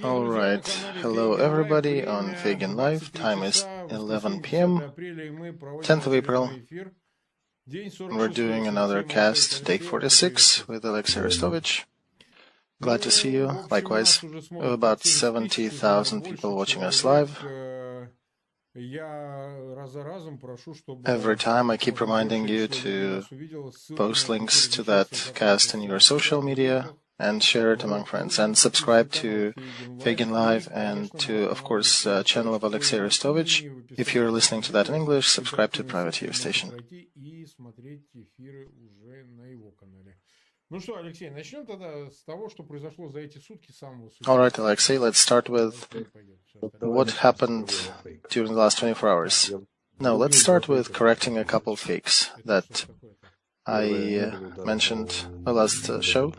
All right, hello everybody on Feigin Live. Time is 11 p.m., 10th of April. We're doing another cast, day 46, with Alexey Arestovych. Glad to see you. Likewise, we have about 70,000 people watching us live. Every time I keep reminding you to post links to that cast in your social media and share it among friends, and subscribe to Feigin Live and to, of course, channel of Alexey Arestovych. If you're listening to that in English, subscribe to Private TV station. All right, Alexey, let's start with what happened during the last 24 hours. No, let's start with correcting a couple fakes that I mentioned the last show.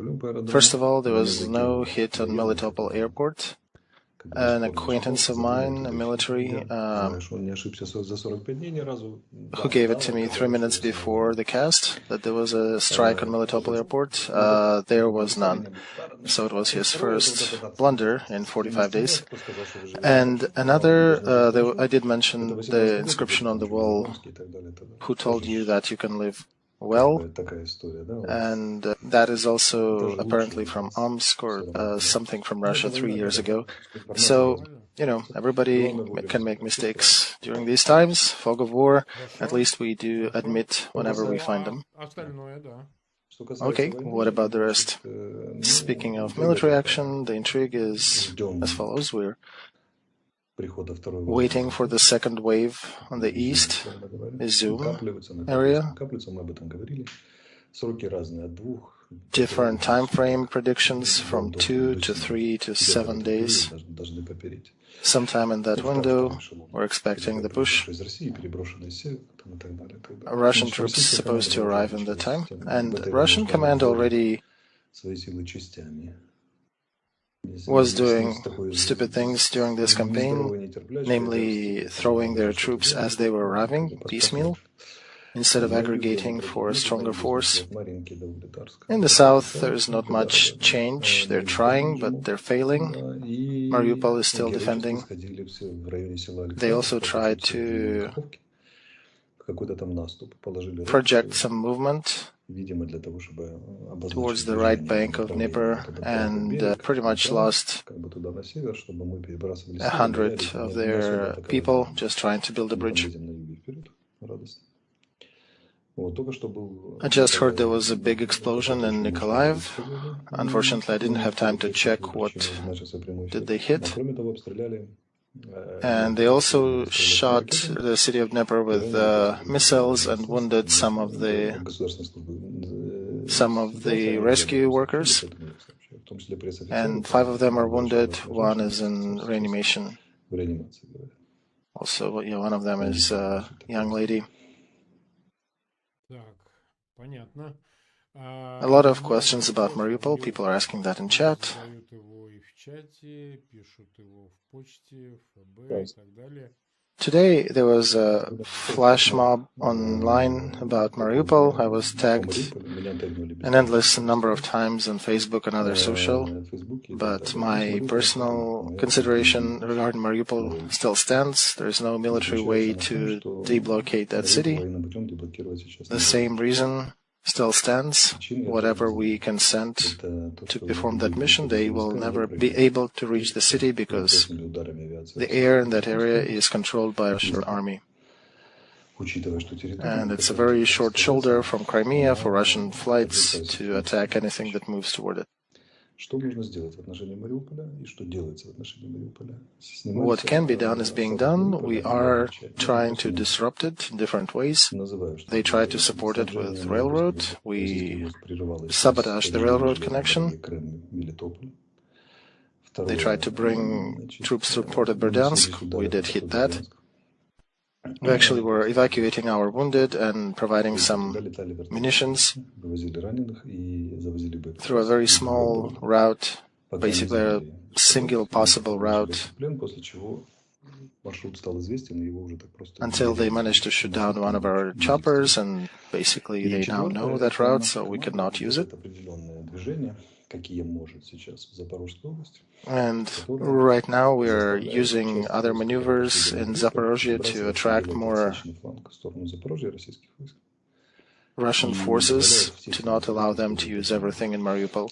First of all, there was no hit on Melitopol airport. An acquaintance of mine, a military, who gave it to me 3 minutes before the cast, that there was a strike on Melitopol airport. There was none. So it was his first blunder in 45 days. And another, I did mention the inscription on the wall, who told you that you can live well, and that is also apparently from Omsk or something from Russia 3 years ago. So, everybody can make mistakes during these times. Fog of war, at least we do admit whenever we find them. Okay, what about the rest? Speaking of military action, the intrigue is as follows. We're waiting for the second wave on the east, Izum area. Different time frame predictions from 2 to 3 to 7 days. Sometime in that window, we're expecting the push. Russian troops supposed to arrive in that time, and Russian command already was doing stupid things during this campaign, namely throwing their troops as they were arriving, piecemeal, instead of aggregating for a stronger force. In the south, there is not much change. They're trying, but they're failing. Mariupol is still defending. They also tried to project some movement towards the right bank of Dnieper, and pretty much lost 100 of their people just trying to build a bridge. I just heard there was a big explosion in Nikolaev. Unfortunately, I didn't have time to check what did they hit. And they also shot the city of Dnieper with missiles and wounded some of the rescue workers. And 5 of them are wounded. 1 is in reanimation. Also, one of them is a young lady. A lot of questions about Mariupol. People are asking that in chat. Today there was a flash mob online about Mariupol. I was tagged an endless number of times on Facebook and other social, but my personal consideration regarding Mariupol still stands. There is no military way to deblocate that city. The same reason still stands. Whatever we consent to perform that mission, they will never be able to reach the city because the air in that area is controlled by the Russian army. And it's a very short shoulder from Crimea for Russian flights to attack anything that moves toward it. What can be done is being done. We are trying to disrupt it in different ways. They try to support it with railroad. We sabotage the railroad connection. They tried to bring troops to Port of Berdansk. We did hit that. We actually were evacuating our wounded and providing some munitions through a very small route, basically a single possible route, until they managed to shoot down one of our choppers, and basically they now know that route, so we could not use it. And right now we're using other maneuvers in Zaporozhye to attract more Russian forces, to not allow them to use everything in Mariupol.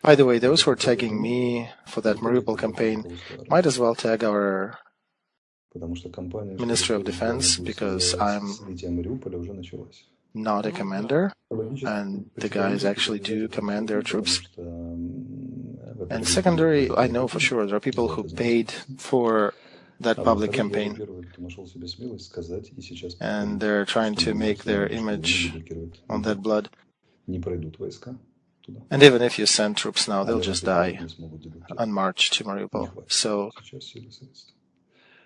By the way, those who are tagging me for that Mariupol campaign might as well tag our Ministry of Defense, because I'm not a commander, and the guys actually do command their troops. And secondary, I know for sure there are people who paid for that public campaign, and they're trying to make their image on that blood. And even if you send troops now, they'll just die on march to Mariupol. So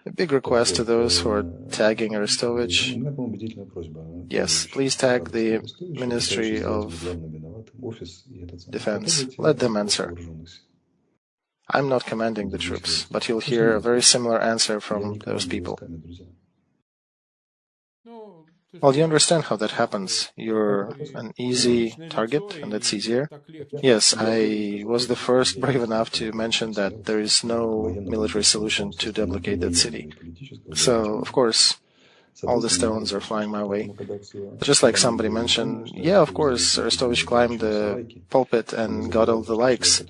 a big request to those who are tagging Arestovych. Yes, please tag the Ministry of Defense. Let them answer. I'm not commanding the troops, but you'll hear a very similar answer from those people. Well, you understand how that happens. You're an easy target, and it's easier. Yes, I was the first brave enough to mention that there is no military solution to deblocate that city. So, of course, all the stones are flying my way. Just like somebody mentioned, yeah, of course, Arestovych climbed the pulpit and got all the likes.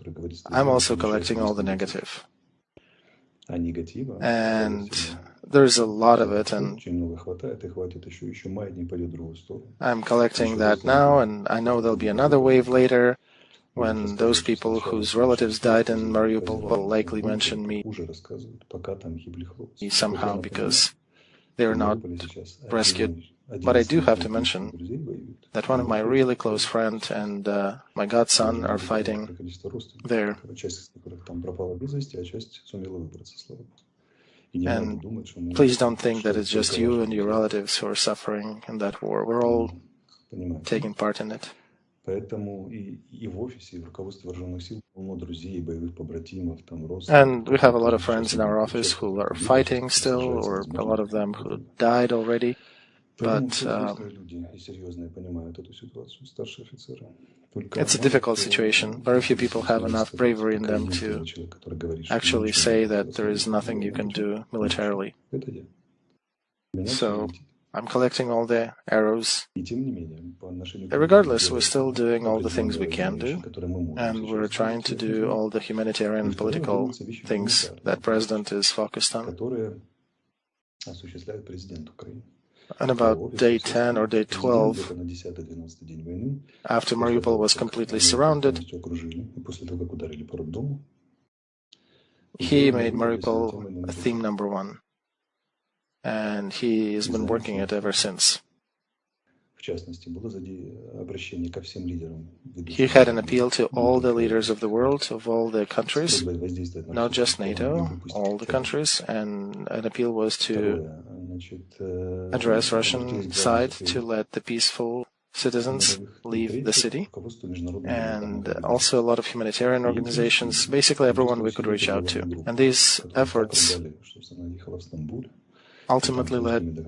I'm also collecting all the negative. And there's a lot of it, and I'm collecting that now, and I know there'll be another wave later when those people whose relatives died in Mariupol will likely mention me somehow because they're not rescued. But I do have to mention that one of my really close friends and my godson are fighting there. And please don't think that it's just you and your relatives who are suffering in that war. We're all taking part in it. And we have a lot of friends in our office who are fighting still, or a lot of them who died already. But it's a difficult situation. Very few people have enough bravery in them to actually say that there is nothing you can do militarily. So I'm collecting all the arrows. Regardless, we're still doing all the things we can do, and we're trying to do all the humanitarian and political things that President is focused on. And about day 10 or day 12, after Mariupol was completely surrounded, he made Mariupol a theme number one. And he has been working it ever since. He had an appeal to all the leaders of the world, of all the countries, not just NATO, all the countries, and an appeal was to address Russian side to let the peaceful citizens leave the city, and also a lot of humanitarian organizations, basically everyone we could reach out to. And these efforts ultimately led,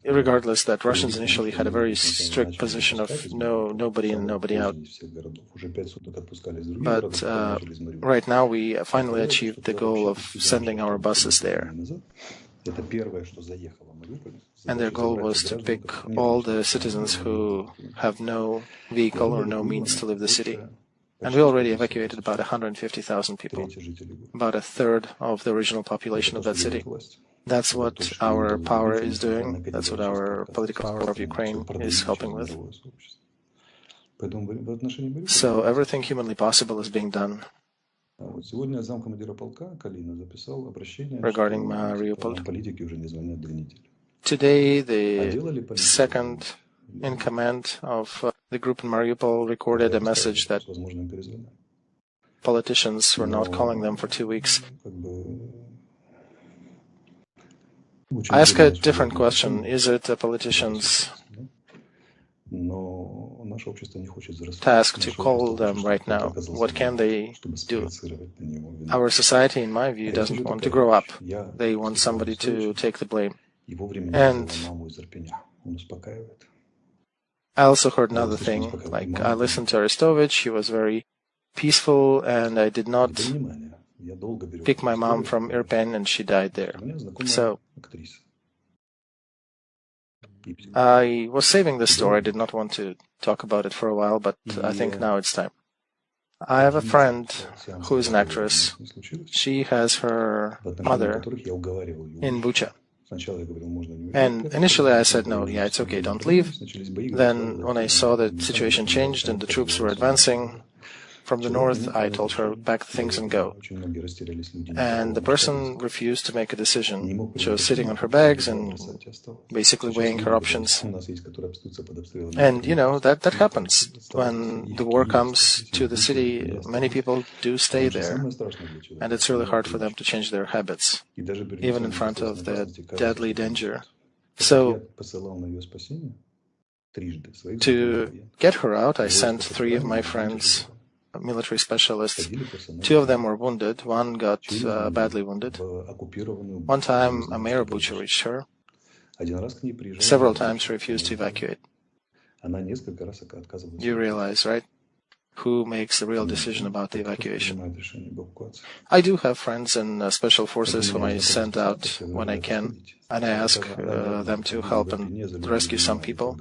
regardless that Russians initially had a very strict position of nobody in, nobody out. But right now we finally achieved the goal of sending our buses there. And their goal was to pick all the citizens who have no vehicle or no means to leave the city. And we already evacuated about 150,000 people, about a third of the original population of that city. That's what our power is doing. That's what our political power of Ukraine is helping with. So everything humanly possible is being done. Regarding Mariupol, today the second in command of the group in Mariupol recorded a message that politicians were not calling them for 2 weeks. I ask a different question. Is it a politician's task to call them right now? What can they do? Our society, in my view, doesn't want to grow up. They want somebody to take the blame. And I also heard another thing, like I listened to Arestovych, he was very peaceful, and I did not pick my mom from Irpin, and she died there. So I was saving this story. I did not want to talk about it for a while, but I think now it's time. I have a friend who is an actress. She has her mother in Bucha. And initially I said, no, yeah, it's okay, don't leave. Then when I saw the situation changed and the troops were advancing from the north, I told her, pack things and go. And the person refused to make a decision. She was sitting on her bags and basically weighing her options. And, that happens. When the war comes to the city, many people do stay there. And it's really hard for them to change their habits, even in front of the deadly danger. So, to get her out, I sent 3 of my friends, military specialists. 2 of them were wounded. 1 got badly wounded. One time, a mayor of Bucha reached her. Several times she refused to evacuate. You realize, right? Who makes the real decision about the evacuation? I do have friends in special forces whom I send out when I can, and I ask them to help and rescue some people.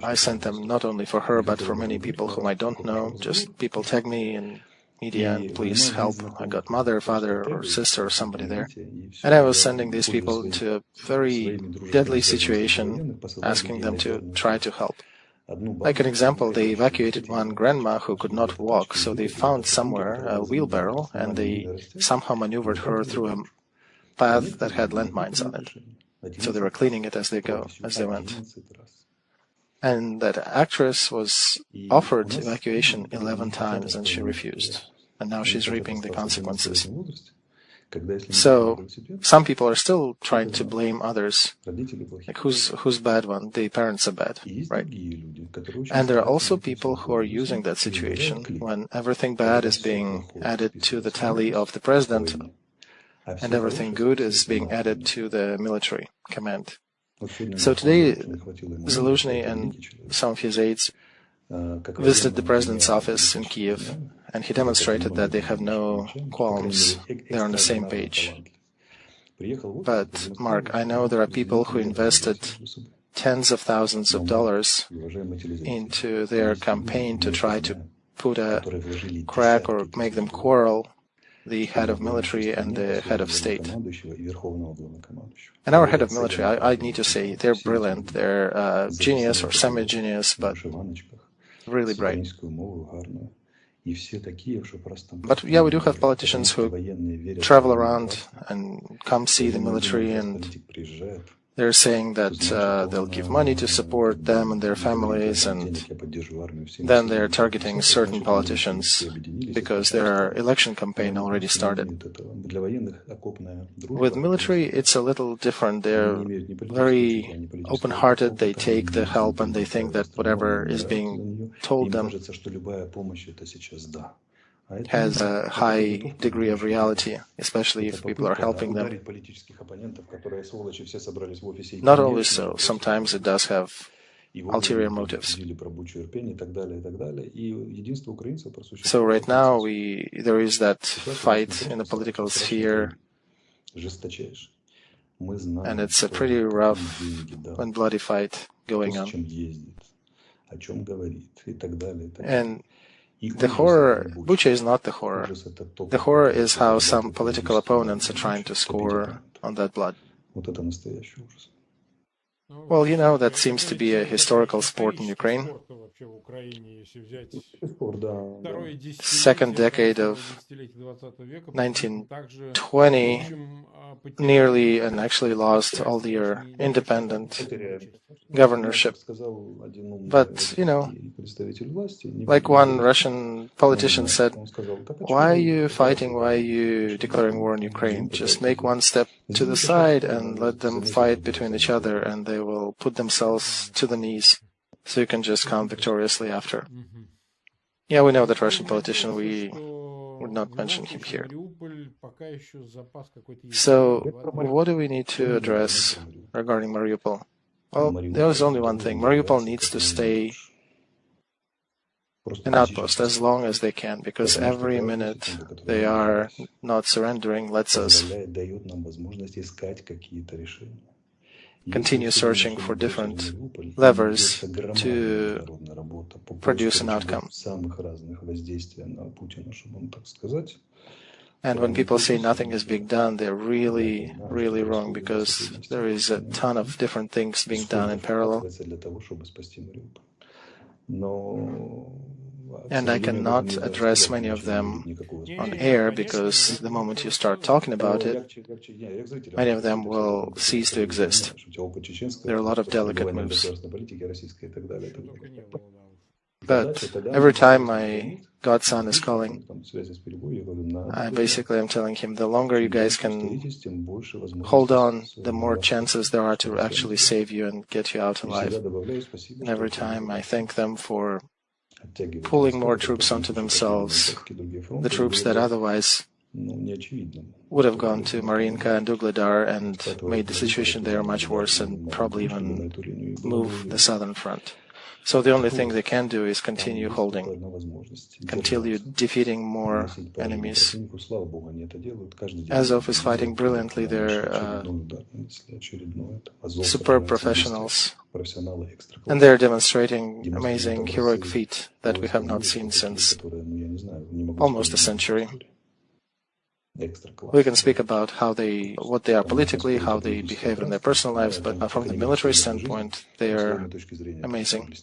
I sent them not only for her, but for many people whom I don't know. Just people tag me in media and please help. I got mother, father, or sister or somebody there. And I was sending these people to a very deadly situation, asking them to try to help. Like an example, they evacuated one grandma who could not walk, so they found somewhere a wheelbarrow and they somehow maneuvered her through a path that had landmines on it. So they were cleaning it as they went. And that actress was offered evacuation 11 times and she refused. And now she's reaping the consequences. So some people are still trying to blame others. Like who's bad one? The parents are bad, right? And there are also people who are using that situation when everything bad is being added to the tally of the president and everything good is being added to the military command. So today, Zaluzhny and some of his aides visited the president's office in Kiev, and he demonstrated that they have no qualms. They're on the same page. But, Mark, I know there are people who invested tens of thousands of dollars into their campaign to try to put a crack or make them quarrel the head of military and the head of state. And our head of military, I need to say, they're brilliant. They're genius or semi-genius, but really bright. But yeah, we do have politicians who travel around and come see the military, and they're saying that they'll give money to support them and their families, and then they're targeting certain politicians because their election campaign already started. With military, it's a little different. They're very open-hearted. They take the help and they think that whatever is being told them has a high degree of reality, especially if people are helping them. Not always so. Sometimes it does have ulterior motives. So right now there is that fight in the political sphere, and it's a pretty rough and bloody fight going on. And the horror, Bucha is not the horror. The horror is how some political opponents are trying to score on that blood. Well, that seems to be a historical sport in Ukraine. Second decade of 1920, nearly, and actually lost all their independent governorship. But, like one Russian politician said, why are you fighting? Why are you declaring war on Ukraine? Just make one step to the side and let them fight between each other, and they will put themselves to the knees, so you can just come victoriously after. Yeah, we know that Russian politician. We would not mention him here. So, what do we need to address regarding Mariupol? Well, there is only one thing. Mariupol needs to stay an outpost as long as they can, because every minute they are not surrendering lets us continue searching for different levers to produce an outcome. And when people say nothing is being done, they're really, really wrong, because there is a ton of different things being done in parallel. And I cannot address many of them on air, because the moment you start talking about it, many of them will cease to exist. There are a lot of delicate moves. But every time my godson is calling, I basically am telling him, the longer you guys can hold on, the more chances there are to actually save you and get you out alive. And every time I thank them for pulling more troops onto themselves, the troops that otherwise would have gone to Marinka and Ugledar and made the situation there much worse, and probably even move the southern front. So the only thing they can do is continue holding, continue defeating more enemies. Azov is fighting brilliantly. They're superb professionals, and they're demonstrating amazing heroic feat that we have not seen since almost a century. We can speak about what they are politically, how they behave in their personal lives, but from the military standpoint, they are amazing.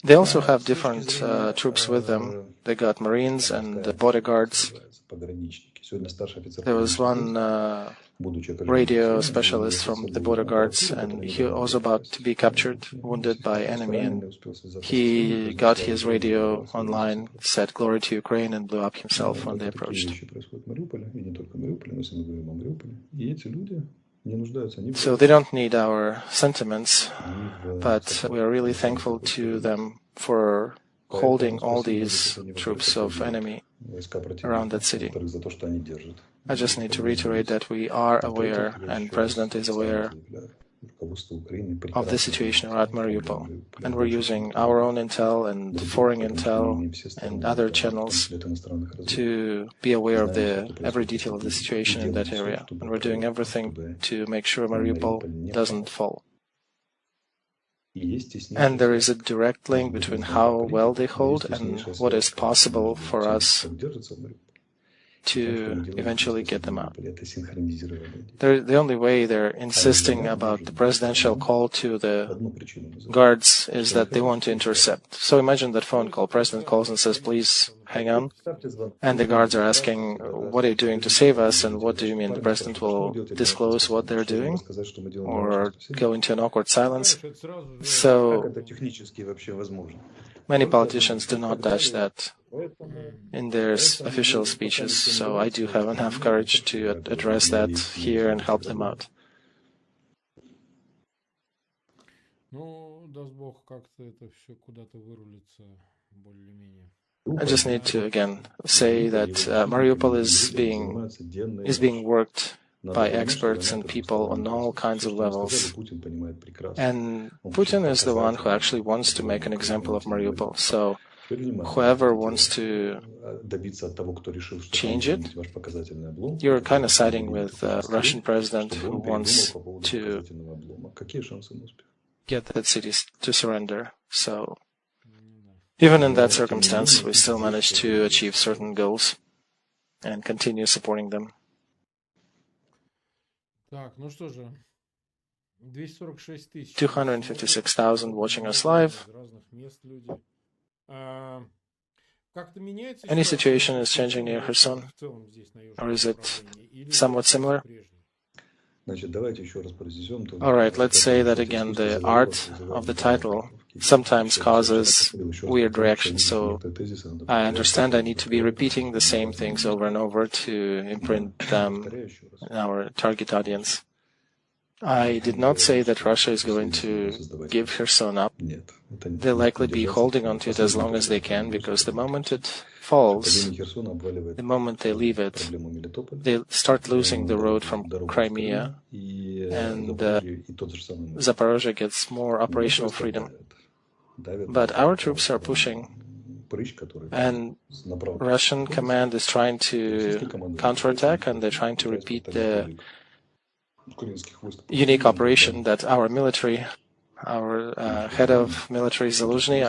They also have different troops with them. They got Marines and bodyguards. There was one radio specialist from the border guards, and he was about to be captured, wounded by enemy, and he got his radio online, said "Glory to Ukraine," and blew up himself when they approached. So they don't need our sentiments, but we are really thankful to them for holding all these troops of enemy around that city. I just need to reiterate that we are aware, and President is aware, of the situation around Mariupol. And we're using our own intel and foreign intel and other channels to be aware of every detail of the situation in that area. And we're doing everything to make sure Mariupol doesn't fall. And there is a direct link between how well they hold and what is possible for us to eventually get them out. The only way they're insisting about the presidential call to the guards is that they want to intercept. So imagine that phone call. President calls and says, "Please hang on." And the guards are asking, "What are you doing to save us?" And what do you mean? The president will disclose what they're doing or go into an awkward silence? So many politicians do not touch that in their official speeches, so I do have enough courage to address that here and help them out. I just need to again say that Mariupol is being worked by experts and people on all kinds of levels. And Putin is the one who actually wants to make an example of Mariupol. So whoever wants to change it, you're kind of siding with the Russian president who wants to get that city to surrender. So even in that circumstance, we still managed to achieve certain goals and continue supporting them. 256,000 watching us live. Any situation is changing near Kherson, or is it somewhat similar? All right, let's say that again, the art of the title sometimes causes weird reactions, so I understand I need to be repeating the same things over and over to imprint them in our target audience. I did not say that Russia is going to give Kherson up. They'll likely be holding on to it as long as they can, because the moment it falls, the moment they leave it, they start losing the road from Crimea, and Zaporozhye gets more operational freedom. But our troops are pushing, and Russian command is trying to counterattack, and they're trying to repeat the unique operation that our military, our head of military, Zaluzhny,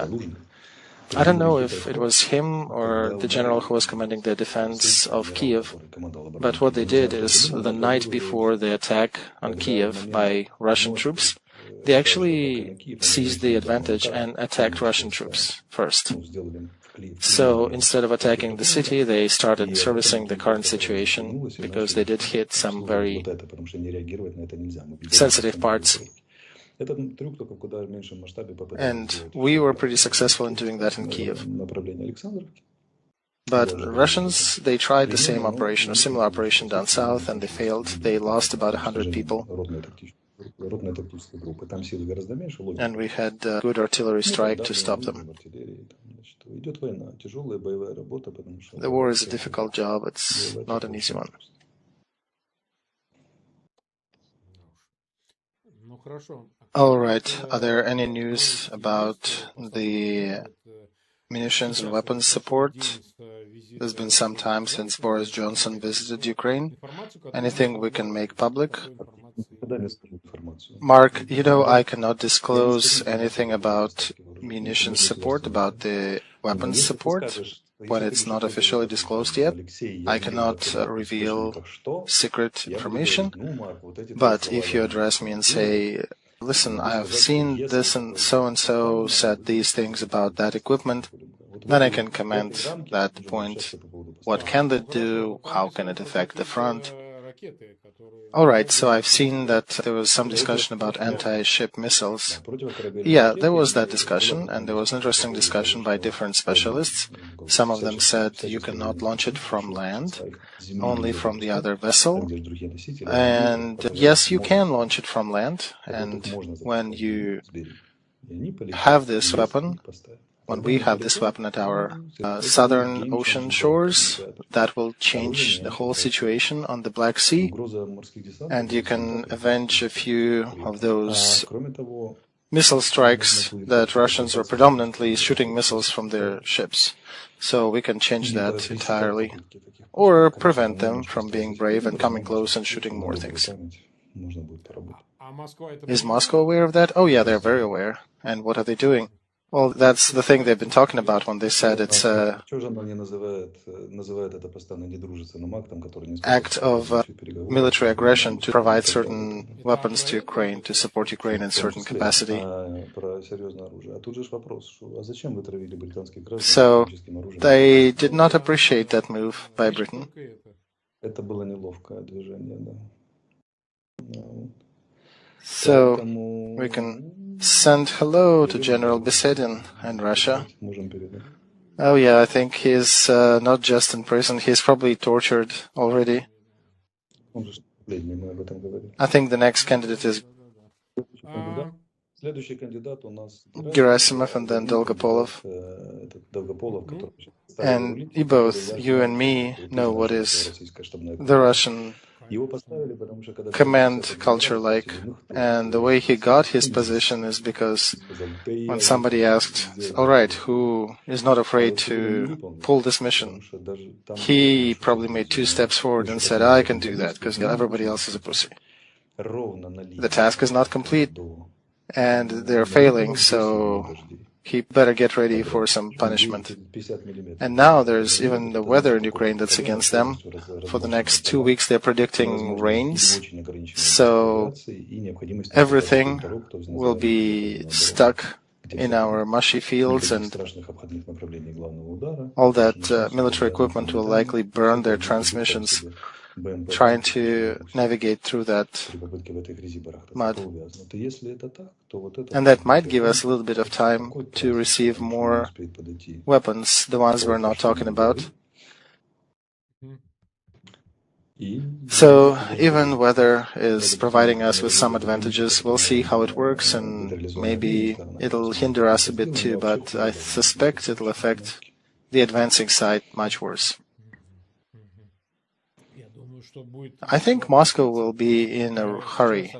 I don't know if it was him or the general who was commanding the defense of Kiev, but what they did is the night before the attack on Kiev by Russian troops, they actually seized the advantage and attacked Russian troops first. So instead of attacking the city, they started servicing the current situation, because they did hit some very sensitive parts. And we were pretty successful in doing that in Kiev. But Russians, they tried the same operation, a similar operation down south, and they failed. They lost about 100 people. And we had a good artillery strike to stop them. The war is a difficult job. It's not an easy one. All right. Are there any news about the munitions and weapons support? There's been some time since Boris Johnson visited Ukraine. Anything we can make public? Mark, I cannot disclose anything about munitions support, about the weapons support, when it's not officially disclosed yet. I cannot reveal secret information. But if you address me and say, listen, I have seen this and so said these things about that equipment, then I can comment that point. What can they do? How can it affect the front? All right, so I've seen that there was some discussion about anti-ship missiles. Yeah, there was that discussion, and there was an interesting discussion by different specialists. Some of them said you cannot launch it from land, only from the other vessel. And yes, you can launch it from land, and when you have this weapon, when we have this weapon at our southern ocean shores, that will change the whole situation on the Black Sea, and you can avenge a few of those missile strikes that Russians were predominantly shooting missiles from their ships. So we can change that entirely, or prevent them from being brave and coming close and shooting more things. Is Moscow aware of that? Oh yeah, they're very aware. And what are they doing? Well, that's the thing they've been talking about when they said it's an act of military aggression to provide certain weapons to Ukraine, to support Ukraine in certain capacity. So they did not appreciate that move by Britain. So we can send hello to General Besedin in Russia. Oh yeah, I think he's not just in prison, he's probably tortured already. I think the next candidate is Gerasimov and then Dolgopolov. And you and me know what is the Russian command culture like, and the way he got his position is because when somebody asked, all right, who is not afraid to pull this mission, he probably made 2 steps forward and said, I can do that because everybody else is a pussy. The task is not complete and they're failing, so he better get ready for some punishment. And now there's even the weather in Ukraine that's against them. For the next 2 weeks they're predicting rains, so everything will be stuck in our mushy fields, and all that military equipment will likely burn their transmissions trying to navigate through that mud. And that might give us a little bit of time to receive more weapons, the ones we're not talking about. So even weather is providing us with some advantages. We'll see how it works, and maybe it'll hinder us a bit too, but I suspect it'll affect the advancing side much worse. I think Moscow will be in a hurry.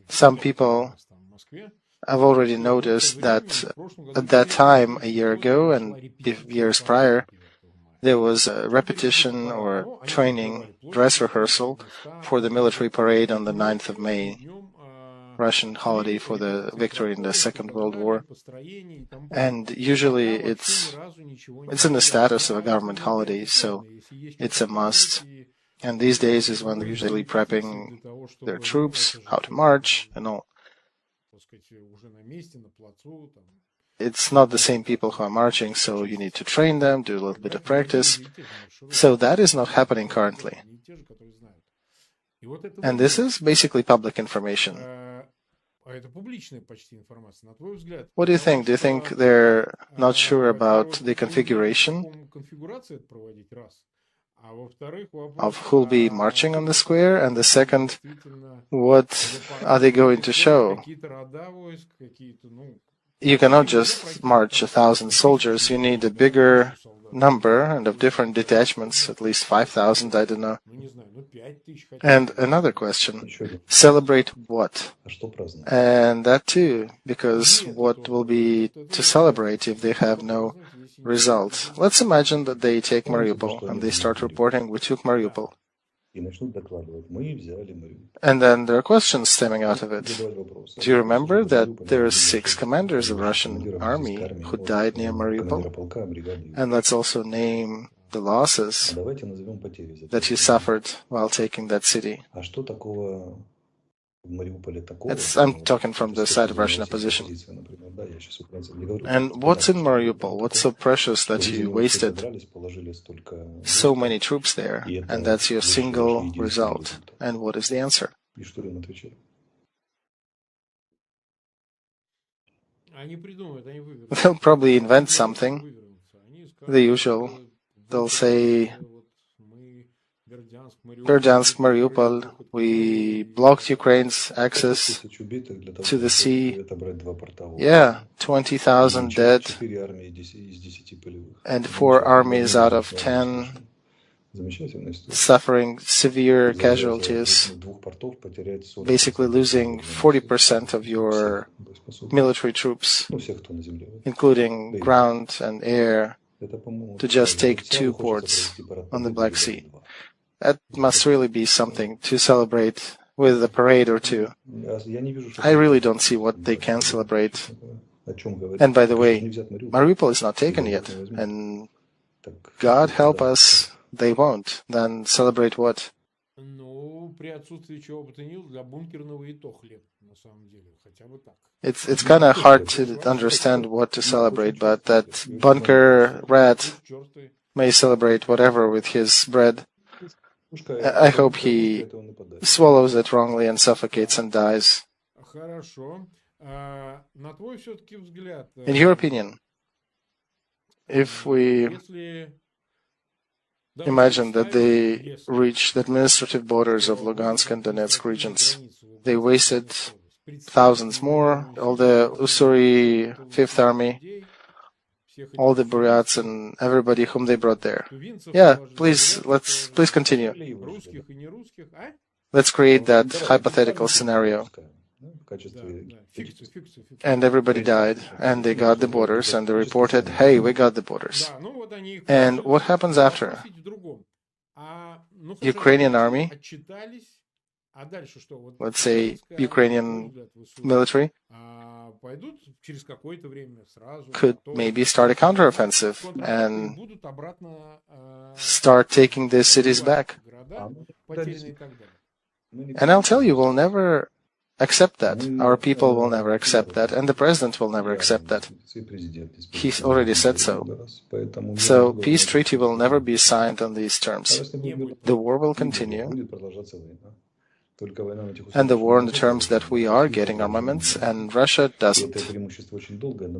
Some people have already noticed that at that time, a year ago and years prior, there was a repetition or training, dress rehearsal for the military parade on the 9th of May, Russian holiday for the victory in the Second World War. And usually it's in the status of a government holiday, so it's a must. And these days is when they're usually prepping their troops, how to march and all. It's not the same people who are marching, so you need to train them, do a little bit of practice. So that is not happening currently. And this is basically public information. What do you think? Do you think they're not sure about the configuration of who'll be marching on the square? And the second, what are they going to show? You cannot just march 1,000 soldiers. You need a bigger number and of different detachments, at least 5,000, I don't know. And another question, celebrate what? And that too, because what will be to celebrate if they have no result? Let's imagine that they take Mariupol and they start reporting, we took Mariupol. And then there are questions stemming out of it. Do you remember that there are 6 commanders of Russian army who died near Mariupol? And let's also name the losses that you suffered while taking that city. I'm talking from the side of Russian opposition. And what's in Mariupol? What's so precious that you wasted so many troops there, and that's your single result? And what is the answer? They'll probably invent something, the usual. They'll say, Berdyansk, Mariupol, we blocked Ukraine's access to the sea. Yeah, 20,000 dead, and 4 armies out of 10 suffering severe casualties, basically losing 40% of your military troops, including ground and air, to just take 2 ports on the Black Sea. That must really be something to celebrate with a parade or 2. I really don't see what they can celebrate. And by the way, Mariupol is not taken yet, and God help us, they won't. Then celebrate what? It's kind of hard to understand what to celebrate, but that bunker rat may celebrate whatever with his bread. I hope he swallows it wrongly and suffocates and dies. In your opinion, if we imagine that they reach the administrative borders of Lugansk and Donetsk regions, they wasted thousands more, all the Ussuri Fifth Army, all the Buryats and everybody whom they brought there. Yeah, please continue. Let's create that hypothetical scenario. And everybody died, and they got the borders, and they reported, hey, we got the borders. And what happens after? Ukrainian army, let's say Ukrainian military, could maybe start a counteroffensive and start taking the cities back. And I'll tell you, we'll never accept that. Our people will never accept that, and the president will never accept that. He's already said so. So peace treaty will never be signed on these terms. The war will continue. and the war on the terms that we are getting armaments and Russia doesn't.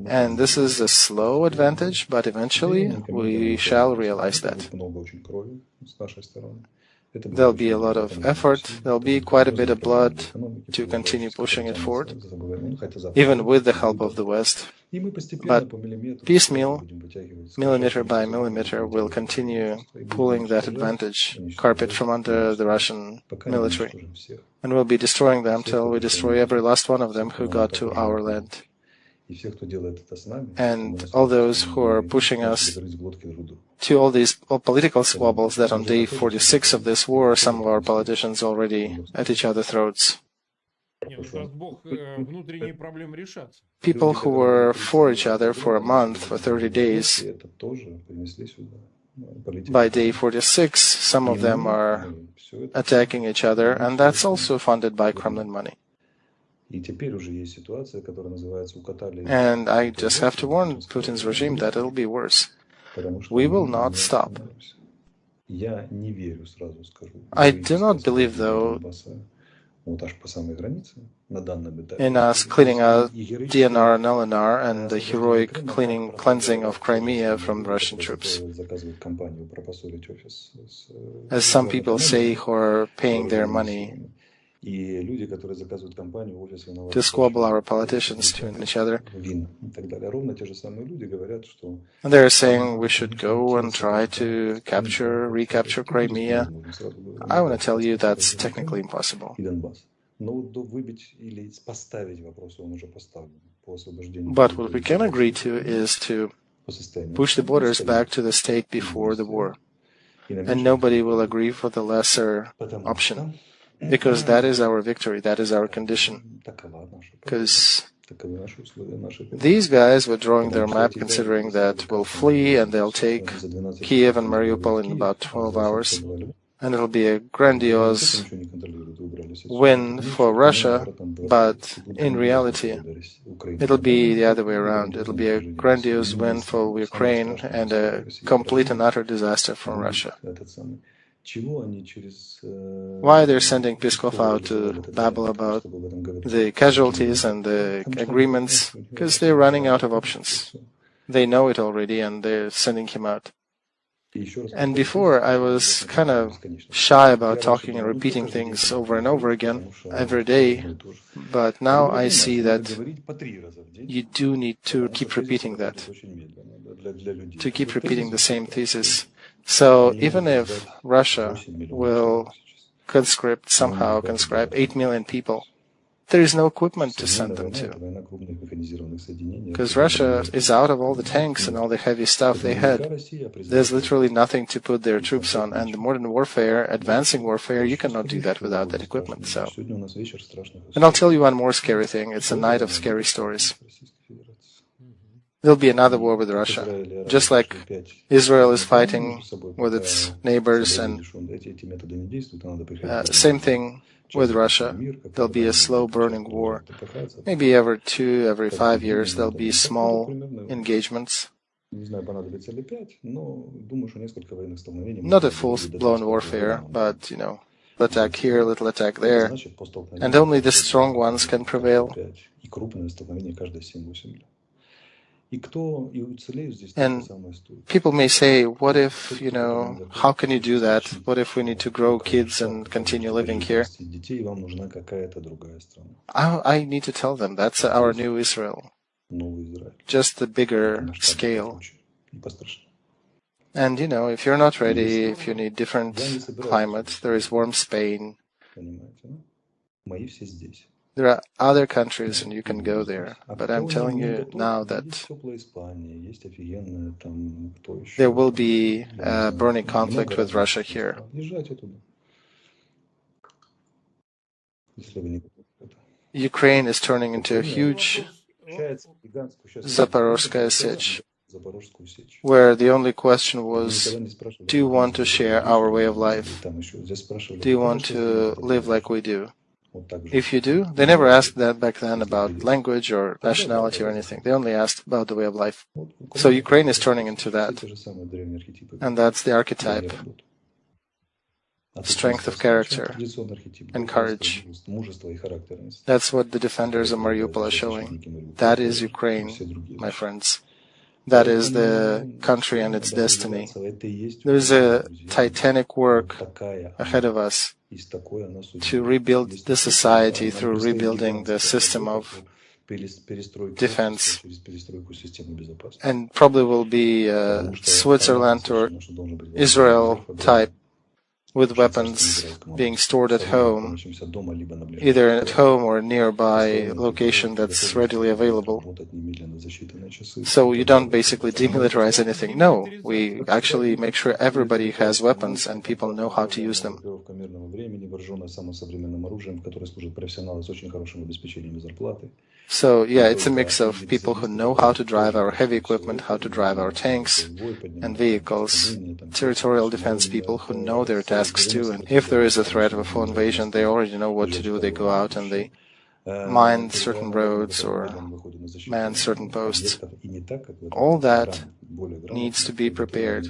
And this is a slow advantage, but eventually we shall realize that. There'll be a lot of effort, there'll be quite a bit of blood to continue pushing it forward, even with the help of the West. But piecemeal, millimeter by millimeter, we'll continue pulling that advantage carpet from under the Russian military. And we'll be destroying them till we destroy every last one of them who got to our land. And all those who are pushing us to all these political squabbles that on day 46 of this war, some of our politicians already at each other's throats. People who were for each other for a month, for 30 days, by day 46, some of them are attacking each other, and that's also funded by Kremlin money. And I just have to warn Putin's regime that it'll be worse. We will not stop. I do not believe, though, in us cleaning out DNR and LNR and the heroic cleansing of Crimea from Russian troops. As some people say who are paying their money to squabble our politicians to each other. And they're saying we should go and try to recapture Crimea. I want to tell you that's technically impossible. But what we can agree to is to push the borders back to the state before the war. And nobody will agree for the lesser option. Because that is our victory, that is our condition. Because these guys were drawing their map considering that we'll flee and they'll take Kiev and Mariupol in about 12 hours. And it'll be a grandiose win for Russia, but in reality, it'll be the other way around. It'll be a grandiose win for Ukraine and a complete and utter disaster for Russia. Why they're sending Peskov out to babble about the casualties and the agreements? Because they're running out of options. They know it already and they're sending him out. And before, I was kind of shy about talking and repeating things over and over again every day, but now I see that you do need to keep repeating that, to keep repeating the same thesis. So even if Russia will somehow conscribe 8 million people, there is no equipment to send them to. Because Russia is out of all the tanks and all the heavy stuff they had. There's literally nothing to put their troops on. And the modern warfare, advancing warfare, you cannot do that without that equipment. So, and I'll tell you one more scary thing. It's a night of scary stories. There'll be another war with Russia. Just like Israel is fighting with its neighbors, and same thing with Russia. There'll be a slow-burning war. Maybe every 5 years, there'll be small engagements. Not a full-blown warfare, but, little attack here, little attack there. And only the strong ones can prevail. And people may say, what if, how can you do that? What if we need to grow kids and continue living here? I need to tell them that's our new Israel. Just the bigger scale. And, if you're not ready, if you need different climate, there is warm Spain. There are other countries and you can go there, but I'm telling you now that there will be a burning conflict with Russia here. Ukraine is turning into a huge Zaporozhskaya Sich, where the only question was, do you want to share our way of life? Do you want to live like we do? If you do, they never asked that back then about language or nationality or anything. They only asked about the way of life. So Ukraine is turning into that. And that's the archetype. strength of character and courage. That's what the defenders of Mariupol are showing. That is Ukraine, my friends. That is the country and its destiny. There's a titanic work ahead of us to rebuild the society through rebuilding the system of defense. And probably will be Switzerland or Israel type, with weapons being stored at home, either at home or a nearby location that's readily available. So you don't basically demilitarize anything. No, we actually make sure everybody has weapons and people know how to use them. So yeah, it's a mix of people who know how to drive our heavy equipment, how to drive our tanks and vehicles, territorial defense people who know their tasks too, and if there is a threat of a full invasion, they already know what to do. They go out and they mine certain roads or man certain posts. All that needs to be prepared.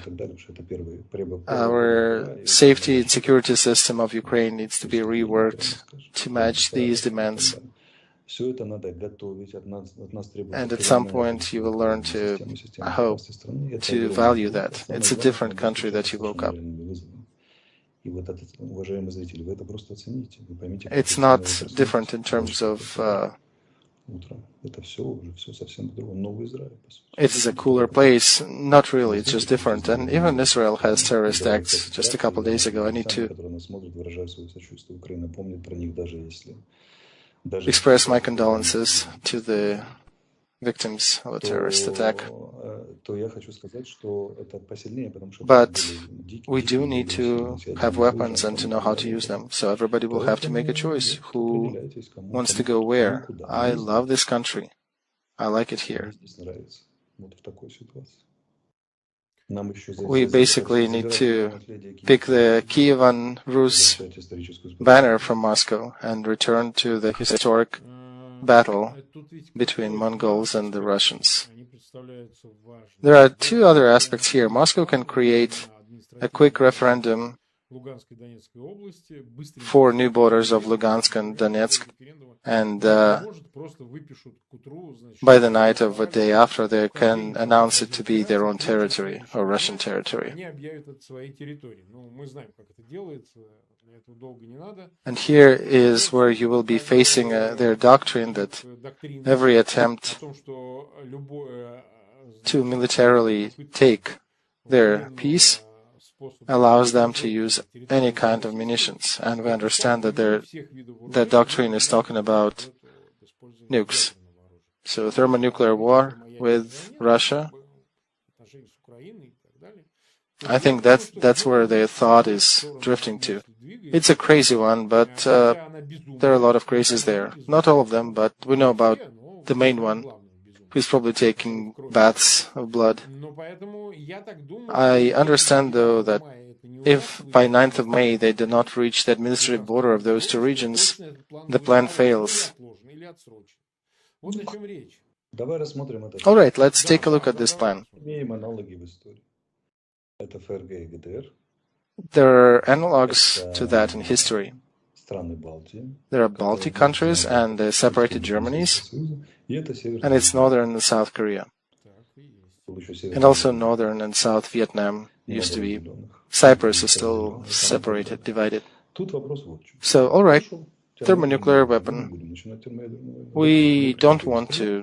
Our safety and security system of Ukraine needs to be reworked to match these demands. And at some point you will learn to, I hope, to value that. It's a different country that you woke up. It's not different in terms of it is a cooler place. Not really, it's just different. And even Israel has terrorist acts. Just a couple of days ago, I need to express my condolences to the victims of a terrorist attack. But we do need to have weapons and to know how to use them. So everybody will have to make a choice. Who wants to go where? I love this country. I like it here. We basically need to pick the Kievan Rus banner from Moscow and return to the historic battle between Mongols and the Russians. There are two other aspects here. Moscow can create a quick referendum for new borders of Lugansk and Donetsk, and by the night of a day after, they can announce it to be their own territory or Russian territory. And here is where you will be facing their doctrine that every attempt to militarily take their peace allows them to use any kind of munitions. And we understand that that doctrine is talking about nukes. So thermonuclear war with Russia, I think that's where their thought is drifting to. It's a crazy one, but there are a lot of crazies there. Not all of them, but we know about the main one, who's probably taking baths of blood. I understand, though, that if by 9th of May they do not reach the administrative border of those two regions, the plan fails. All right, let's take a look at this plan. There are analogs to that in history. There are Baltic countries and the separated Germanies, and it's Northern and South Korea. And also Northern and South Vietnam used to be. Cyprus is still separated, divided. So, all right, thermonuclear weapon. We don't want to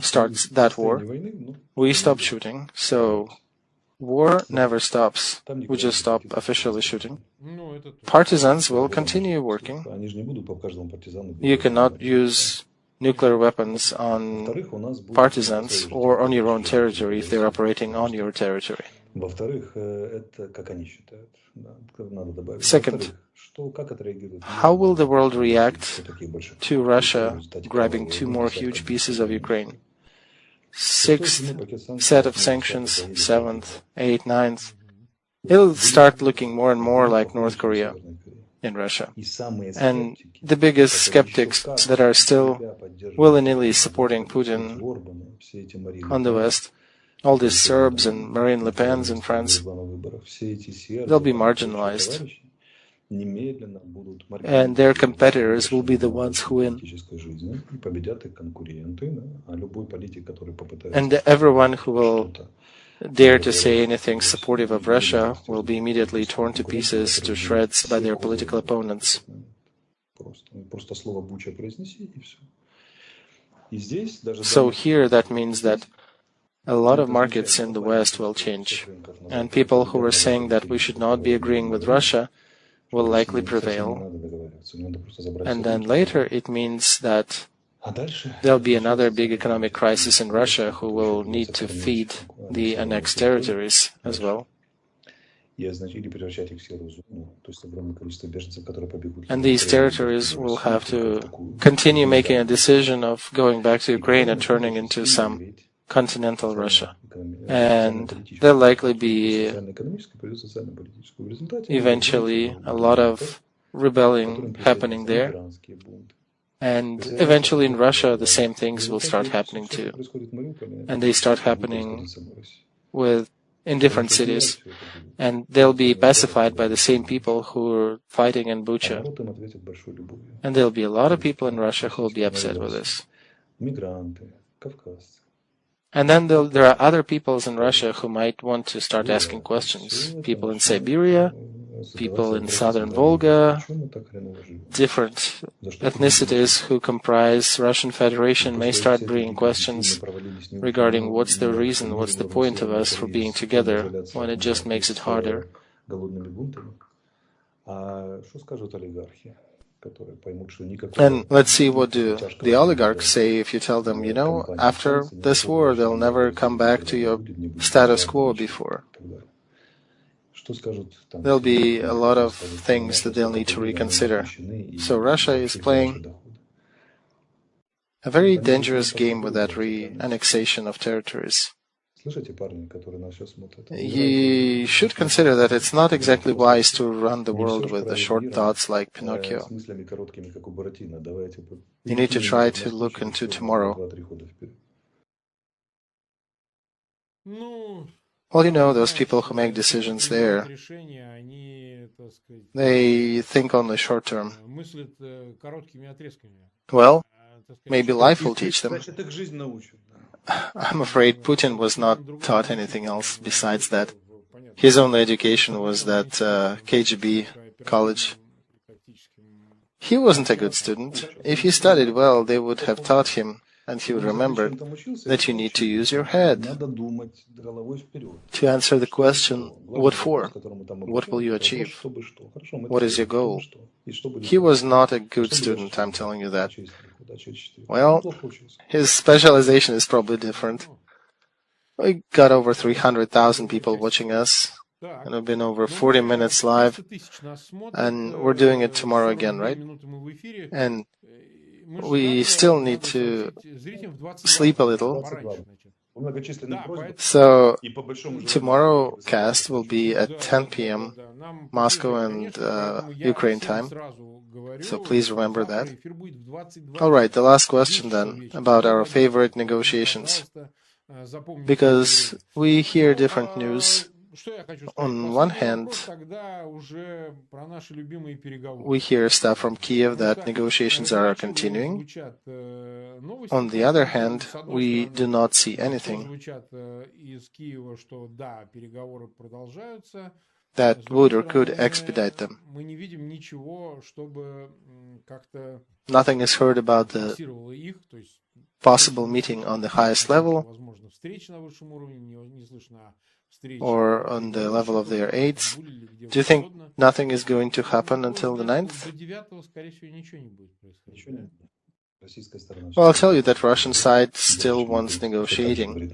start that war. We stopped shooting, so war never stops. We just stop officially shooting. Partisans will continue working. You cannot use nuclear weapons on partisans or on your own territory if they're operating on your territory. Second, how will the world react to Russia grabbing two more huge pieces of Ukraine? 6th set of sanctions, 7th, 8th, 9th. It'll start looking more and more like North Korea in Russia. And the biggest skeptics that are still willy-nilly supporting Putin on the West all these Serbs and Marine Le Pens in France, they'll be marginalized. And their competitors will be the ones who win. And everyone who will dare to say anything supportive of Russia will be immediately torn to pieces, to shreds by their political opponents. So here that means that a lot of markets in the West will change, and people who were saying that we should not be agreeing with Russia will likely prevail. And then later it means that there'll be another big economic crisis in Russia who will need to feed the annexed territories as well. And these territories will have to continue making a decision of going back to Ukraine and turning into some continental Russia. And there'll likely be eventually a lot of rebelling happening there. And eventually in Russia, the same things will start happening too. And they start happening in different cities. And they'll be pacified by the same people who are fighting in Bucha. And there'll be a lot of people in Russia who will be upset with this. And then there are other peoples in Russia who might want to start asking questions. People in Siberia, people in southern Volga, different ethnicities who comprise Russian Federation may start bringing questions regarding what's the reason, what's the point of us for being together when it just makes it harder. And let's see what do the oligarchs say if you tell them, after this war, they'll never come back to your status quo before. There'll be a lot of things that they'll need to reconsider. So Russia is playing a very dangerous game with that re-annexation of territories. You should consider that it's not exactly wise to run the world with the short thoughts like Pinocchio. You need to try to look into tomorrow. Well, those people who make decisions there, they think only short term. Well, maybe life will teach them. I'm afraid Putin was not taught anything else besides that. His only education was that KGB college. He wasn't a good student. If he studied well, they would have taught him, and he would remember that you need to use your head to answer the question, what for? What will you achieve? What is your goal? He was not a good student, I'm telling you that. Well, his specialization is probably different. We got over 300,000 people watching us, and we've been over 40 minutes live, and we're doing it tomorrow again, right? And we still need to sleep a little. So tomorrow cast will be at 10 p.m. Moscow and Ukraine time. So please remember that. All right, the last question then about our favorite negotiations. Because we hear different news. On one hand, we hear stuff from Kiev that negotiations are continuing. On the other hand, we do not see anything that would or could expedite them. Nothing is heard about the possible meeting on the highest level or on the level of their aides. Do you think nothing is going to happen until the 9th? Well, I'll tell you that Russian side still wants negotiating,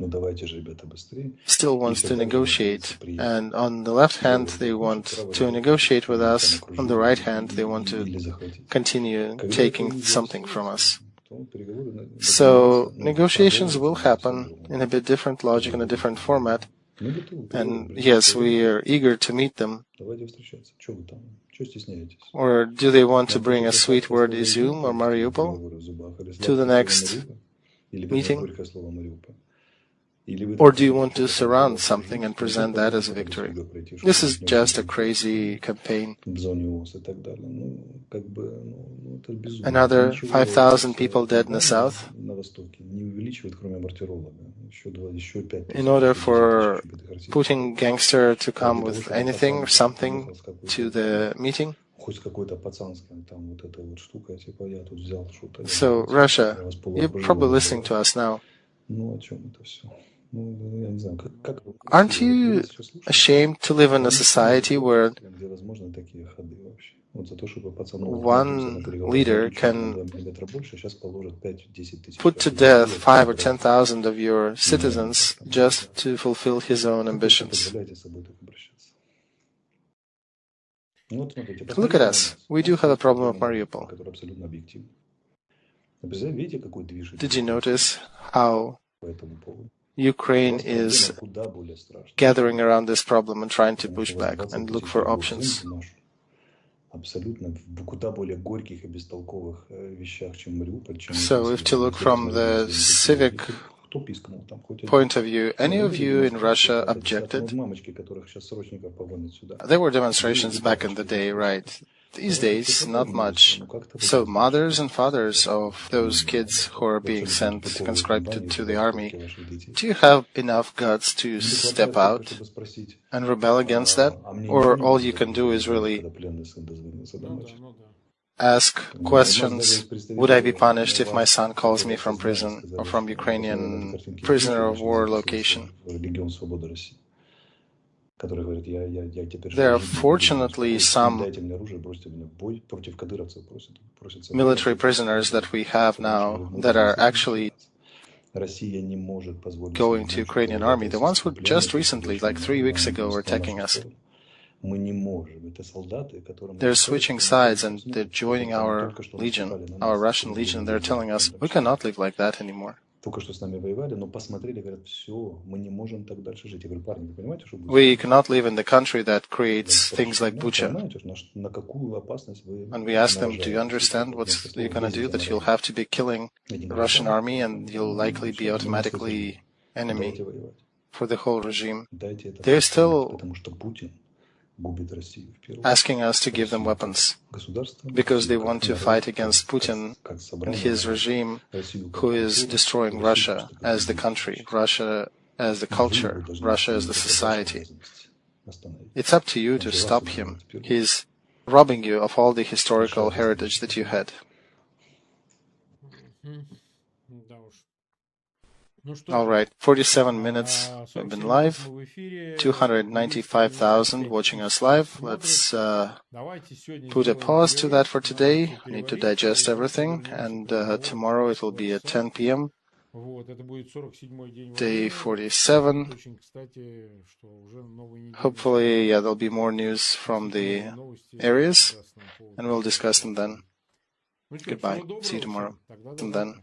still wants to negotiate. And on the left hand, they want to negotiate with us. On the right hand, they want to continue taking something from us. So negotiations will happen in a bit different logic, in a different format. And yes, we are eager to meet them. Or do they want to bring a sweet word Izium or Mariupol to the next meeting? Or do you want to surround something and present that as a victory? This is just a crazy campaign. Another 5,000 people dead in the south. In order for Putin gangster to come with anything or something to the meeting. So, Russia, you're probably listening to us now. Aren't you ashamed to live in a society where one leader can put to death 5 or 10,000 of your citizens just to fulfill his own ambitions? Look at us. We do have a problem of Mariupol. Did you notice how Ukraine is gathering around this problem and trying to push back and look for options? So if to look from the civic point of view, any of you in Russia objected? There were demonstrations back in the day, right? These days, not much. So mothers and fathers of those kids who are being sent, conscripted to the army, do you have enough guts to step out and rebel against that? Or all you can do is really ask questions, would I be punished if my son calls me from prison or from Ukrainian prisoner of war location? There are fortunately some military prisoners that we have now that are actually going to Ukrainian army. The ones who just recently, like 3 weeks ago, were attacking us. They're switching sides and they're joining our legion, our Russian legion. They're telling us, we cannot live like that anymore. We cannot live in the country that creates things like Bucha. And we ask them, do you understand what you're going to do? That you'll have to be killing the Russian army and you'll likely be automatically enemy for the whole regime. They're still asking us to give them weapons because they want to fight against Putin and his regime, who is destroying Russia as the country, Russia as the culture, Russia as the society. It's up to you to stop him. He's robbing you of all the historical heritage that you had. All right, 47 minutes we've been live, 295,000 watching us live. Let's put a pause to that for today. I need to digest everything, and tomorrow it will be at 10 p.m. Day 47. Hopefully, there'll be more news from the areas, and we'll discuss them then. Goodbye. See you tomorrow. And then.